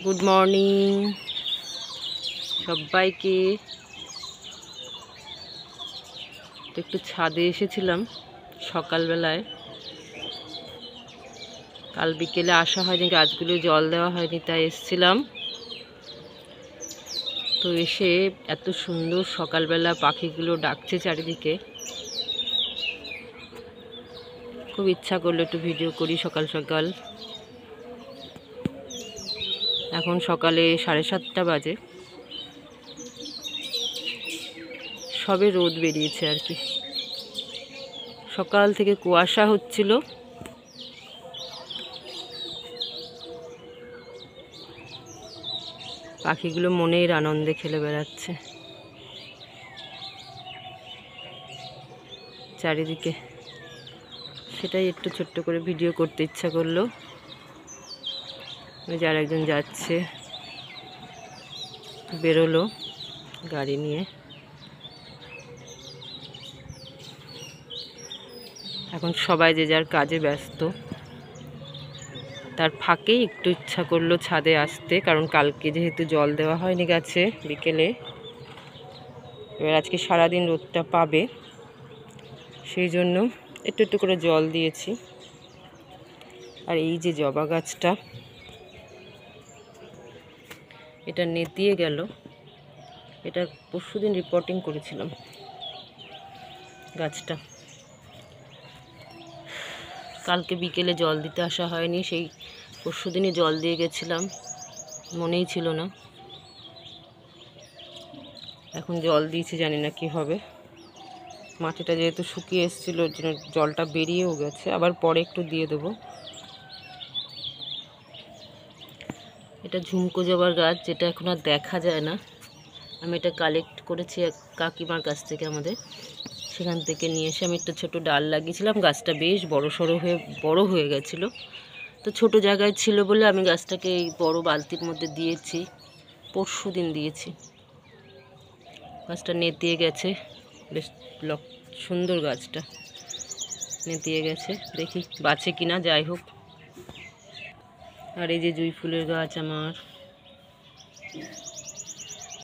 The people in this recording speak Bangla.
গুড মর্নিং সবাইকে। তো একটু ছাদে এসেছিলাম সকালবেলায়, কাল বিকেলে আসা হয়নি, গাছগুলো জল দেওয়া হয়নি, তাই এসেছিলাম। তো এসে এত সুন্দর সকালবেলা পাখিগুলো ডাকছে চারিদিকে, খুব ইচ্ছা করলো একটু ভিডিও করি সকাল সকাল। এখন সকালে 7:30 বাজে, সবে রোদ বেরিয়েছে আর কি। সকাল থেকে কুয়াশা হচ্ছিল, পাখিগুলো মনের আনন্দে খেলে বেড়াচ্ছে চারিদিকে, সেটাই একটু ছোট্ট করে ভিডিও করতে ইচ্ছা করলো। ওই যে আরেকজন যাচ্ছে, বেরোলো গাড়ি নিয়ে। এখন সবাই যে যার কাজে ব্যস্ত, তার ফাঁকেই একটু ইচ্ছা করলো ছাদে আসতে, কারণ কালকে যেহেতু জল দেওয়া হয়নি গাছে বিকেলে, এবার আজকে সারাদিন রোদটা পাবে, সেই জন্য একটু একটু করে জল দিয়েছি। আর এই যে জবা গাছটা, এটা নেতিয়ে গেল, এটা পরশুদিন রিপোর্টিং করেছিলাম গাছটা। কালকে বিকেলে জল দিতে আসা হয়নি, সেই পরশুদিনই জল দিয়ে গেছিলাম, মনেই ছিল না। এখন জল দিয়েছি, জানি না কি হবে। মাটিটা যেহেতু শুকিয়ে এসেছিল, ওর জন্য জলটা বেরিয়েও গেছে, আবার পরে একটু দিয়ে দেবো। এটা ঝুমকো জবার গাছ, যেটা এখন আর দেখা যায় না। আমি এটা কালেক্ট করেছি এক কাকিমার কাছ থেকে, আমাদের সেখান থেকে নিয়ে এসে আমি একটা ছোটো ডাল লাগিয়েছিলাম। গাছটা বেশ বড় হয়ে গেছিলো। তো ছোট জায়গায় ছিল বলে আমি গাছটাকে এই বড় বালতির মধ্যে দিয়েছি, পরশুদিন দিয়েছি। গাছটা নেতিয়ে গেছে, বেশ সুন্দর গাছটা নেতিয়ে গেছে, দেখি বাঁচে কিনা। যাই হোক, আর এই যে জুঁই ফুলের গাছ আমার,